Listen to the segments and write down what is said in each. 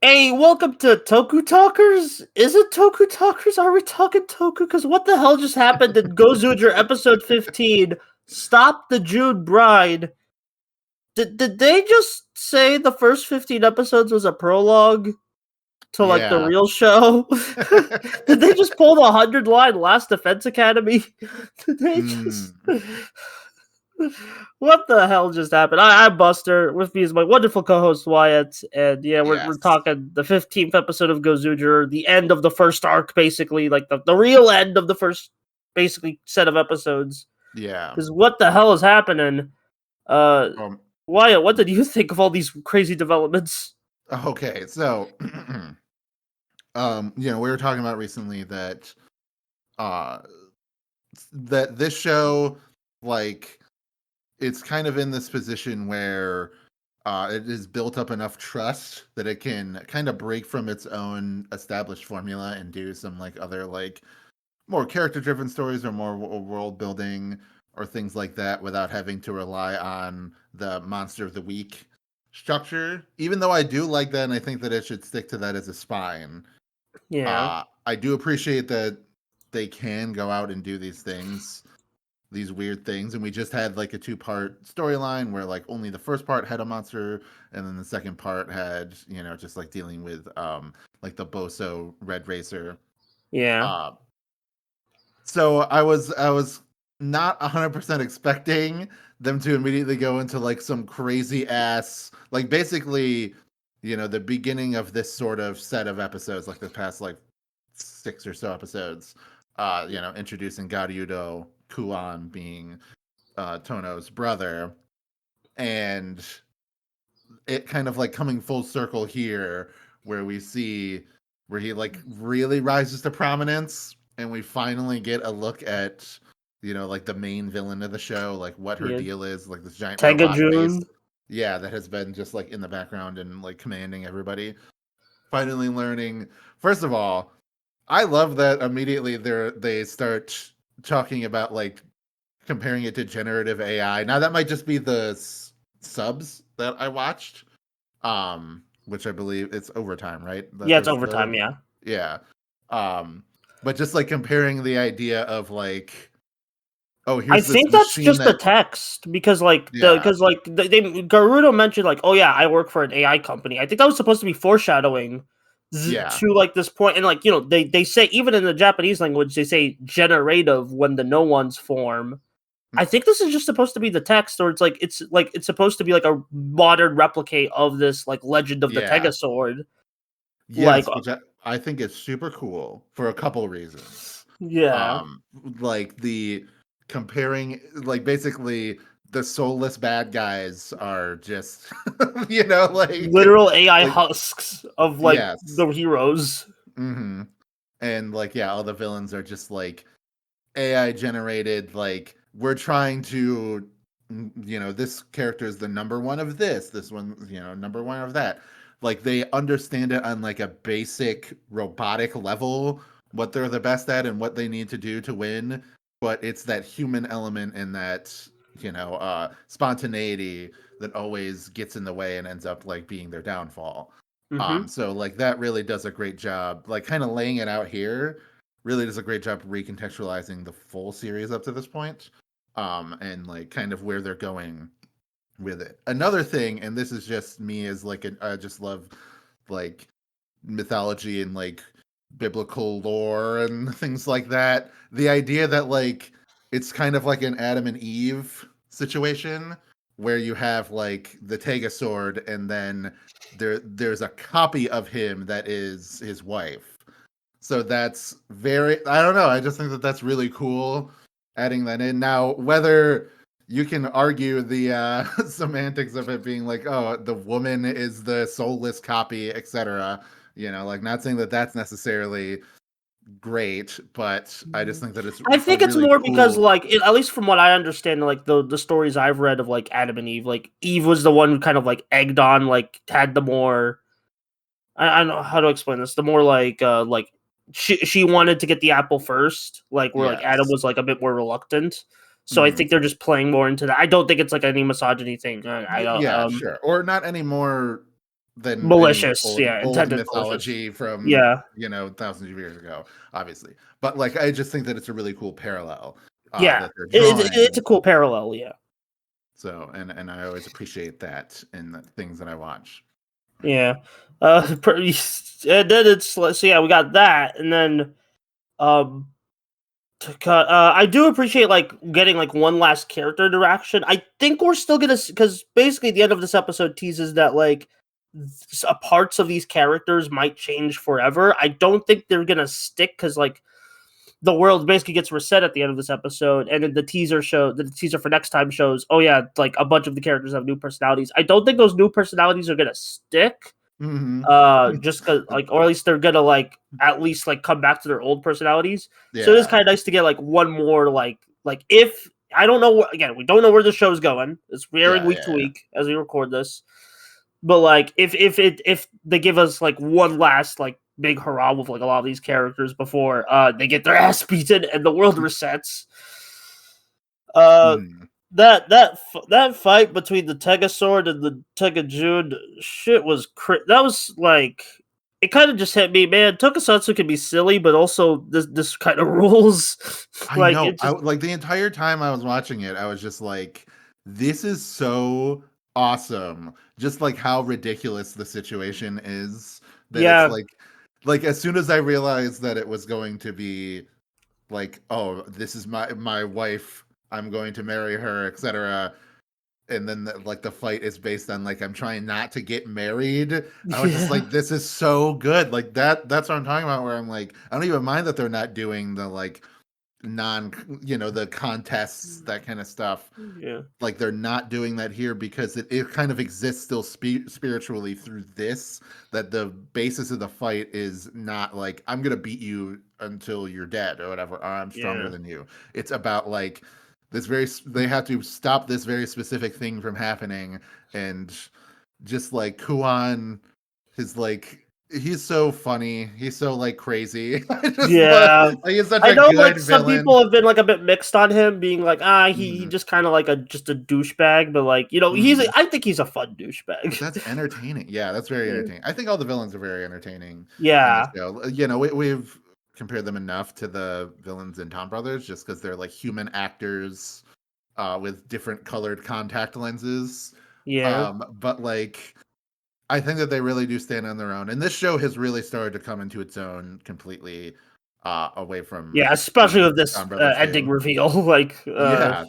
Hey, welcome to TokuTalkers. Is it TokuTalkers? Are we talking Toku? Because what the hell just happened in GoZyuger episode 15? Stop the June Bride. Did they just say the first 15 episodes was a prologue to like the Yeah. real show? Did they just pull the 100-line Last Defense Academy? Did they just? What the hell just happened? I'm Buster. With me is my wonderful co-host Wyatt, and yeah, we're Yes. talking the 15th episode of GoZyuger, the end of the first arc, basically, like the real end of the first, basically, set of episodes. Yeah. Because what the hell is happening? Uh, Um, Wyatt, what did you think of all these crazy developments? okay. So, we were talking about recently that uh that this show, like, it's kind of in this position where it has built up enough trust that it can kind of break from its own established formula and do some like other like more character driven stories or more world building or things like that without having to rely on the monster of the week structure. Even though I do like that and I think that it should stick to that as a spine, Yeah, I do appreciate that they can go out and do these things, these weird things. And we just had like a two-part storyline where like only the first part had a monster and then the second part had, just like dealing with like the Boso Red Racer. yeah, Uh So I was not 100% expecting them to immediately go into like some crazy ass like basically, the beginning of this sort of set of episodes, like the past like 6 or so episodes, introducing Garyudo Kuan being Tono's brother, and it kind of like coming full circle here where we see where he like really rises to prominence and we finally get a look at like the main villain of the show, like what her yeah. deal is, like this giant robot face, Tegajun. yeah, that has been just like in the background and like commanding everybody. Finally learning, first of all, I love that immediately they start talking about like comparing it to generative AI. Now that might just be the subs that I watched, which I believe it's overtime, right? Yeah, it's overtime. Yeah. Yeah. Um, but just like comparing the idea of like, oh, I here's this think that's machine just the that, text yeah, because they Garudo mentioned like, oh yeah, I work for an AI company. I think that was supposed to be foreshadowing yeah, to like this point, and like they say even in the Japanese language they say generative when the no ones form. I think this is just supposed to be the text, or it's supposed to be like a modern replicate of this like Legend of the yeah, Tegasword. Like yes, which I think is super cool for a couple reasons. yeah, Um, like the comparing, like basically the soulless bad guys are just, like, literal AI like, husks of like yes. the heroes. Hmm. And like, yeah, all the villains are just like AI generated, like we're trying to, this character is the number one of this one, number one of that. Like they understand it on like a basic robotic level, what they're the best at and what they need to do to win. But it's that human element and that, spontaneity that always gets in the way and ends up like being their downfall. Mm-hmm. So like that really does a great job, like kind of laying it out here really does a great job recontextualizing the full series up to this point, and like kind of where they're going with it. Another thing, and this is just me as like I just love like mythology and like biblical lore and things like that. The idea that like it's kind of like an Adam and Eve situation where you have like the Tega sword and then there's a copy of him that is his wife. So that's very, I don't know, I just think that that's really cool adding that in. Now, whether you can argue the semantics of it being like, oh, the woman is the soulless copy, etc. Like not saying that that's necessarily great, but I just think that it's I a think it's really more because, cool. like, at least from what I understand, like the stories I've read of like Adam and Eve, like Eve was the one who kind of like egged on, like had the more. I don't know how to explain this. The more like she wanted to get the apple first, like where like Adam Yes. was like a bit more reluctant. So I Mhm. think they're just playing more into that. I don't think it's like any misogyny thing. I don't. Yeah, sure. Or not any more than any malicious, old intended malicious. mythology from Yeah, thousands of years ago, obviously. But like, I just think that it's a really cool parallel yeah. that they're It's a drawing. cool parallel. Yeah, So, and I always appreciate that in the things that I watch. yeah. And then it's so yeah, we got that, and then um I do appreciate like getting like one last character interaction. I think we're still gonna because basically the end of this episode teases that like parts of these characters might change forever. I don't think they're gonna stick because like the world basically gets reset at the end of this episode, and then the teaser for next time shows. Oh yeah, like a bunch of the characters have new personalities. I don't think those new personalities are gonna stick Hmm. just cause like or at least they're gonna like at least like come back to their old personalities, so it's Yeah. kind of nice to get like one more like if I don't know again we don't know where the show's going, it's varying Yeah. week to Yeah. week as we record this, but like if they give us like one last like big hurrah with like a lot of these characters before they get their ass beaten and the world resets. uh Mhm. that fight between the Tegasword and the Tegajun shit was that was like it kind of just hit me, man. Tokusatsu can be silly, but also this kind of rules. I Like know. it just Like the entire time I was watching it, I was just like, this is so awesome. Just like how ridiculous the situation is, that it's yeah like as soon as I realized that it was going to be like, oh, this is my wife, I'm going to marry her, etc. And then like the fight is based on like I'm trying not to get married. I was just yeah like, this is so good. Like that's what I'm talking about, where I'm like, I don't even mind that they're not doing the like non the contests, that kind of stuff. yeah Like they're not doing that here because it kind of exists still spiritually through this, that the basis of the fight is not like I'm gonna beat you until you're dead or whatever, or I'm stronger yeah than you. It's about like this they have to stop this very specific thing from happening. And just like Kuan is like, he's so funny, he's so like crazy. I just love, yeah. like, he's such I a know like good some villain. people have been like a bit mixed on him being like he Mhm. just kind of like just a douchebag, but like Mhm. I think he's a fun douchebag. But that's entertaining. Yeah, that's very entertaining. I think all the villains are very entertaining in the Yeah, show. We've compared them enough to the villains in Tom Brothers just because they're like human actors with different colored contact lenses. yeah, But like, I think that they really do stand on their own. And this show has really started to come into its own completely, away from yeah. Especially with the this Tom Brothers ending too. reveal, like Yeah,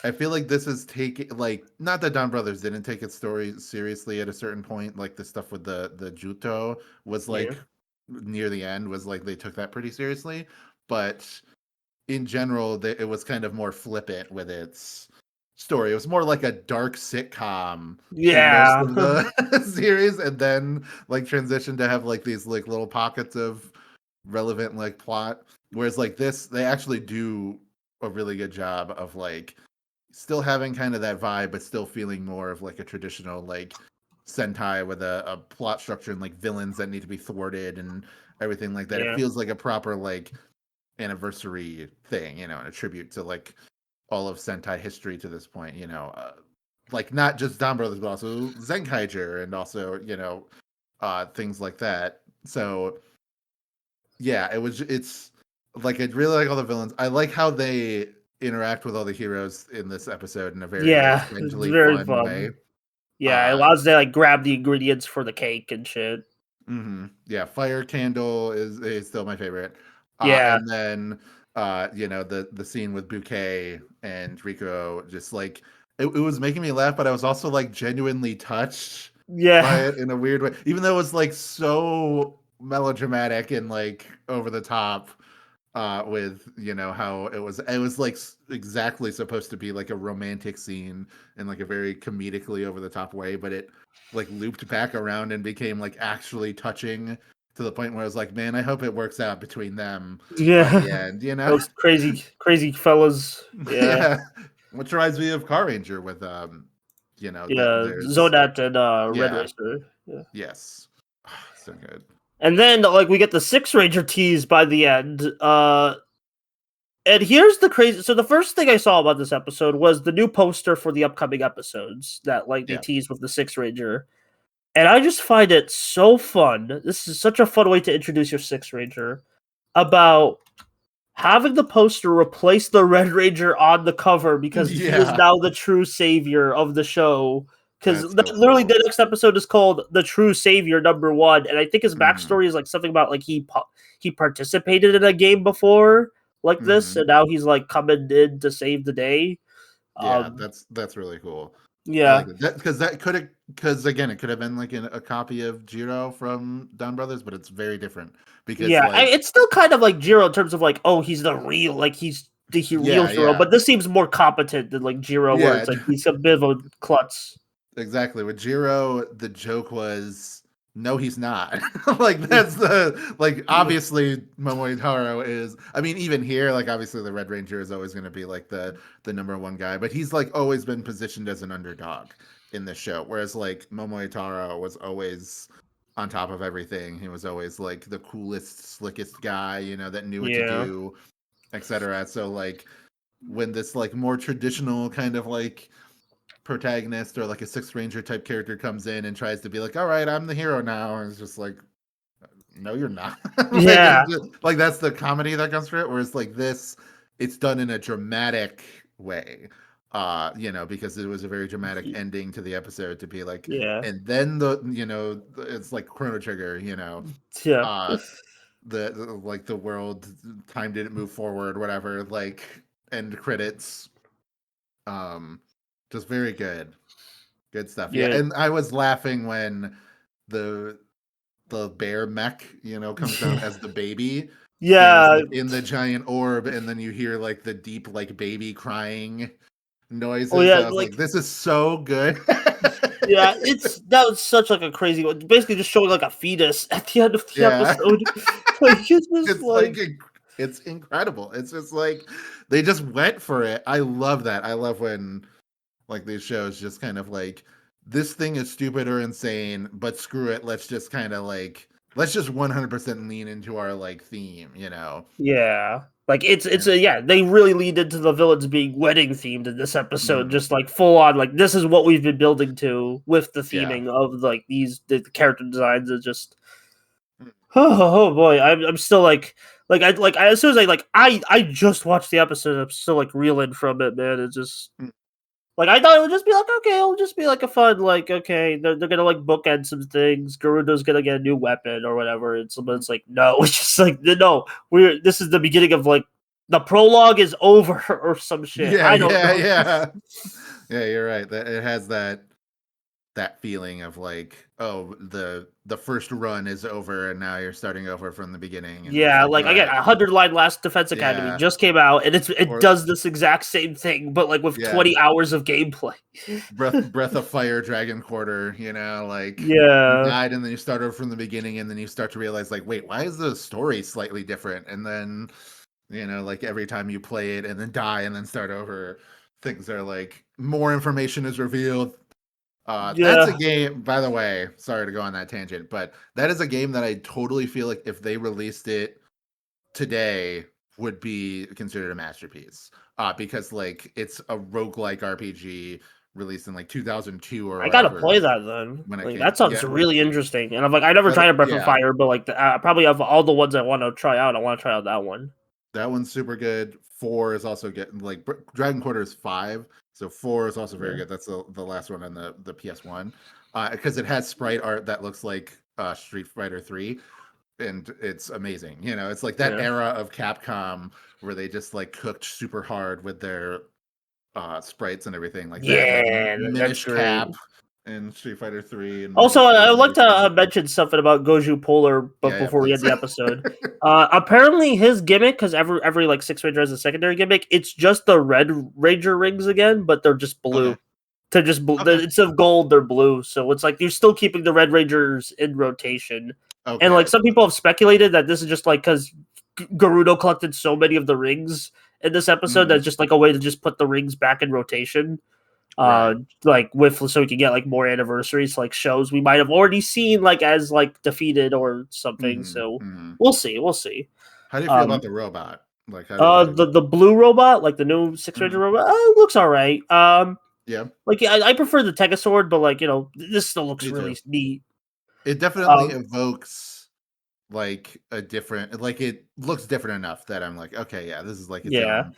I feel like this is taking like, not that Don Brothers didn't take its story seriously at a certain point, like the stuff with the Juto was yeah, like near the end was like they took that pretty seriously, but in general it was kind of more flippant with its story. It was more like a dark sitcom in most yeah, of the series, and then like transitioned to have like these like little pockets of relevant like plot. Whereas like this, they actually do a really good job of like still having kind of that vibe, but still feeling more of like a traditional like Sentai with a plot structure and like villains that need to be thwarted and everything like that. It yeah, feels like a proper like anniversary thing, and a tribute to like all of Sentai history to this point. Like not just Don Brothers, but also Zenkaiger and also things like that. So yeah, it's like I really like all the villains. I like how they interact with all the heroes in this episode in a very like yeah. It's friendly, very fun way. fun. Yeah, it Uh allows they like grab the ingredients for the cake and shit. yeah, Fire Candle is still my favorite. Yeah, And then the scene with Bouquet and Rico, just like it was making me laugh, but I was also like genuinely touched by yeah, it in a weird way, even though it was like so melodramatic and like over the top, with how it was like exactly supposed to be like a romantic scene in like a very comedically over the top way, but it like looped back around and became like actually touching, to the point where I was like, man, I hope it works out between them by yeah. the end. Those crazy fellas. Yeah, Yeah, which reminds me of Car Ranger with yeah. there's Zonat and Red yeah, Racer. Yeah. yes. So good. And then like we get the Six Ranger tease by the end. And here's the crazy. So the first thing I saw about this episode was the new poster for the upcoming episodes that like they Yeah. teased with the Six Ranger. And I just find it so fun. This is such a fun way to introduce your Sixth Ranger about having the poster replace the Red Ranger on the cover because he is Yeah, now the true savior of the show. Because that's so literally cool. the next episode is called "The True Savior #1," and I think his Mhm, backstory is like something about like he participated in a game before like this, mhm. and now he's like coming in to save the day. Yeah, Um, that's really cool. I yeah, like it. That could have because again, it could have been like a copy of Jiro from Don Brothers, but it's very different because yeah, like it's still kind of like Jiro in terms of like, oh, he's the real, like he's the real yeah, hero, yeah, but this seems more competent than like Jiro, where yeah. it's like he's a bit of a klutz. Exactly. With Jiro, the joke was, no, he's not. Like that's the like Yeah, obviously Momoi Taro is. I mean, even here, like obviously the Red Ranger is always going to be like the number one guy, but he's like always been positioned as an underdog in this show. Whereas like Momoi Taro was always on top of everything. He was always like the coolest, slickest guy, you know, that knew what to yeah, do, etc. So like when this like more traditional kind of like protagonist or like a Sixth Ranger type character comes in and tries to be like, all right, I'm the hero now, and it's just like, no, you're not. Like, yeah, like that's the comedy that comes through it. Whereas like this, it's done in a dramatic way. You know, because it was a very dramatic ending to the episode to be like, yeah, and then it's like Chrono Trigger, yeah, uh, like the world time didn't move forward, whatever, like end credits. Um, just very good. Good stuff. Yeah, yeah, and I was laughing when the the bear mech, comes down as the baby and is yeah. like in the giant orb, and then you hear like the deep like baby crying Oh noises. yeah, I was like like, this is so good. yeah, it's that was such like a crazy one. Basically, just showing like a fetus at the end of the Yeah. episode. Like it's just It's like like it's incredible. It's just like they just went for it. I love that. I love when like these shows just kind of like this thing is stupid or insane, but screw it. Let's just kind of like let's just 100% lean into our like theme. yeah. Like it's And a yeah, they really leaned into the villains being wedding themed in this episode, mhm, just like full on like this is what we've been building to with the yeah. theming of like the character designs are just oh boy, I'm still like I as soon as I just watched the episode, I'm still like reeling from it, man. It's just Mm, like I thought it would just be like okay, it'll just be like a fun like okay, they're gonna like bookend some things. Garuda's gonna get a new weapon or whatever. But mm. it's like no, it's just like no, this is the beginning of like the prologue is over or some shit. Yeah, I don't yeah, know. yeah. Yeah, you're right. That it has that feeling of like, oh, the first run is over and now you're starting over from the beginning, and it's Yeah, like, like all again, right. 100 line Last Defense Academy Yeah. just came out, and it Or does this exact same thing, but like with yeah, 20 hours of gameplay. Breath of Fire, Dragon Quarter, like you Yeah, died and then you start over from the beginning, and then you start to realize like, wait, why is the story slightly different? And then, like every time you play it and then die and then start over, things are like more information is revealed. That's a yeah. game, by the way, sorry to go on that tangent, but that is a game that I totally feel like if they released it today would be considered a masterpiece. Because like it's a roguelike RPG released in like 2002 or I gotta whatever play that then. when it Like came. that sounds Yeah, really interesting. And I'm like, I never tried a Breath of yeah, Fire, but like probably of all the ones I want to try out, I want to try out that one. that one's super good. 4 is also getting like Dragon Quarter is 5, so 4 is also very Yeah, good. That's the last one on the PS1. Because it has sprite art that looks like Street Fighter 3, and it's amazing. It's like that yeah, era of Capcom where they just like cooked super hard with their sprites and everything. Like they had like yeah. That's Minish great. Cap in Street Fighter 3 and Also, Minish I Blue would and like to everything. mention something about Goju Polar, but Yeah, yeah, before we please. end the episode, apparently his gimmick, because every like Six Ranger has a secondary gimmick, it's just the Red Ranger rings again, but they're just Okay. blue. They're just blue. Okay. Instead of gold, they're blue. So it's like you're still keeping the Red Rangers in rotation. And like Okay. some people have speculated that this is just like because Garudo collected so many of the rings in this episode Mhm. that's just like a way to just put the rings back in rotation. Right. Like with so we can get like more anniversaries, like shows we might have already seen like as like defeated or something. Hmm. So Hmm. we'll see. We'll see. How do you feel about Um, the robot? Like, how did you? the blue robot, like the new Six Ranger Mhm. robot, looks all right. Yeah, Like yeah, I prefer the Sword, but like this still looks me too. really neat. It definitely evokes like a different, like it looks different enough that I'm like, okay, yeah, this is like its own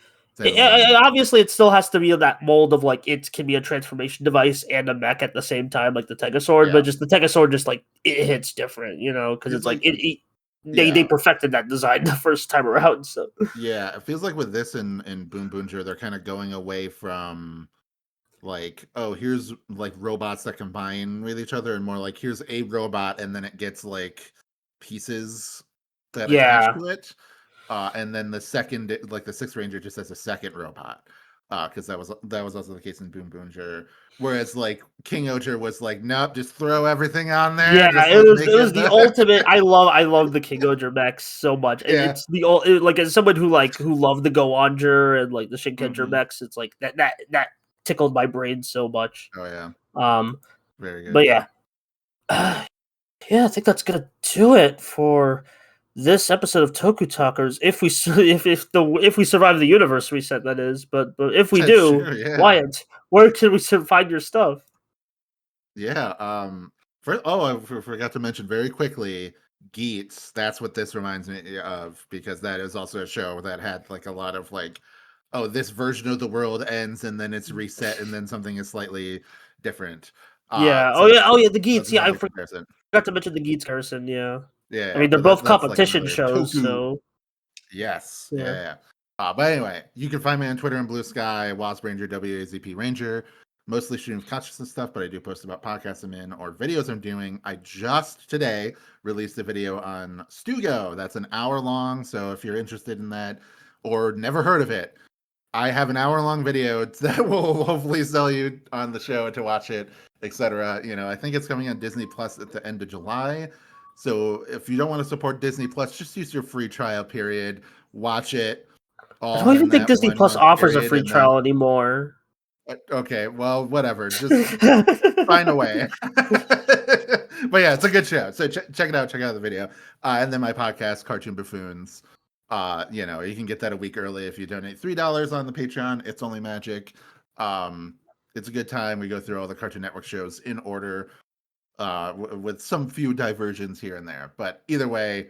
obviously it still has to be in that mold of like it can be a transformation device and a mech at the same time, like the Tegasword, but just the Tegasword just like it hits different, because it's like they perfected that design the first time around. So yeah, it feels like with this and Boom Boomger, they're kind of going away from like, oh, here's like robots that combine with each other, and more like here's a robot and then it gets like pieces that attach to it. And then the second, like the Sixth Ranger, just has a second robot, because that was also the case in Boom Boomger. Whereas like King Oger was like, nope, just throw everything on there. Yeah, just, it was the ultimate. I love the King Oger mechs so much. Yeah. It's like as someone who loved the GoZyuger and like the Shinkenger mechs, it's like that tickled my brain so much. Oh yeah. Very good. But yeah. Yeah, I think that's gonna do it for this episode of TokuTalkers. If we survive the universe reset, that is. But if we do, Sure, yeah. Wyatt, where can we find your stuff? Yeah. I forgot to mention very quickly, Geats. That's what this reminds me of, because that is also a show that had like a lot of like, oh, this version of the world ends and then it's reset and then something is slightly different. Yeah. So The Geats. Yeah, I forgot to mention the Geats person. Yeah. Yeah. I mean, they're both competition like shows, Toku. so. Yes. Yeah. But anyway, you can find me on Twitter and Bluesky, Wasp Ranger, WAZP Ranger. Mostly stream of consciousness stuff, but I do post about podcasts I'm in or videos I'm doing. I just today released a video on Stugo. That's an hour long. So if you're interested in that or never heard of it, I have an hour-long video that will hopefully sell you on the show to watch it, etc. I think it's coming on Disney Plus at the end of July. So if you don't want to support Disney Plus, just use your free trial period, watch it. I don't even think Disney Plus offers a free trial anymore. Okay, well, whatever. Just find a way. But yeah, it's a good show. So check it out. Check out the video. And then my podcast, Cartoon Buffoons. You can get that a week early if you donate $3 on the Patreon. It's only magic. It's a good time. We go through all the Cartoon Network shows in order, with some few diversions here and there. But either way,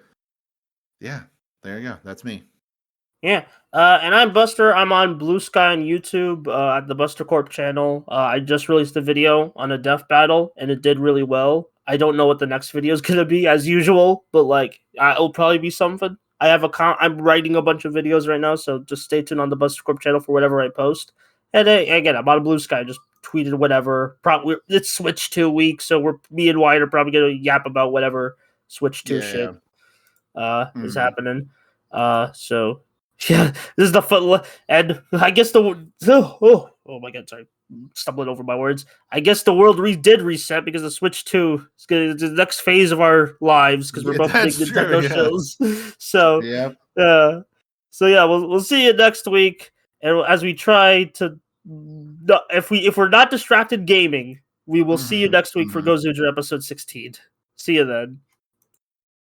yeah, there you go. That's me. Yeah, and I'm Buster. I'm on Bluesky on YouTube at the Buster Corp channel. I just released a video on a death battle, and it did really well. I don't know what the next video is gonna be, as usual, but like it'll probably be something. I'm writing a bunch of videos right now, so just stay tuned on the Buster Corp channel for whatever I post. And again, I'm on Bluesky. Just tweeted whatever. Probably it's Switch 2 week, so me and Wyatt are probably gonna yap about whatever Switch 2 shit is happening. So. Yeah, this is the foot, and I guess oh my god, sorry, stumbling over my words. I guess the world did reset because the Switch 2 is the next phase of our lives because we're both big Nintendo shows. So yeah, we'll see you next week, and as we try to, if we're not distracted gaming, we will see you next week for GoZyuger episode 16. See you then.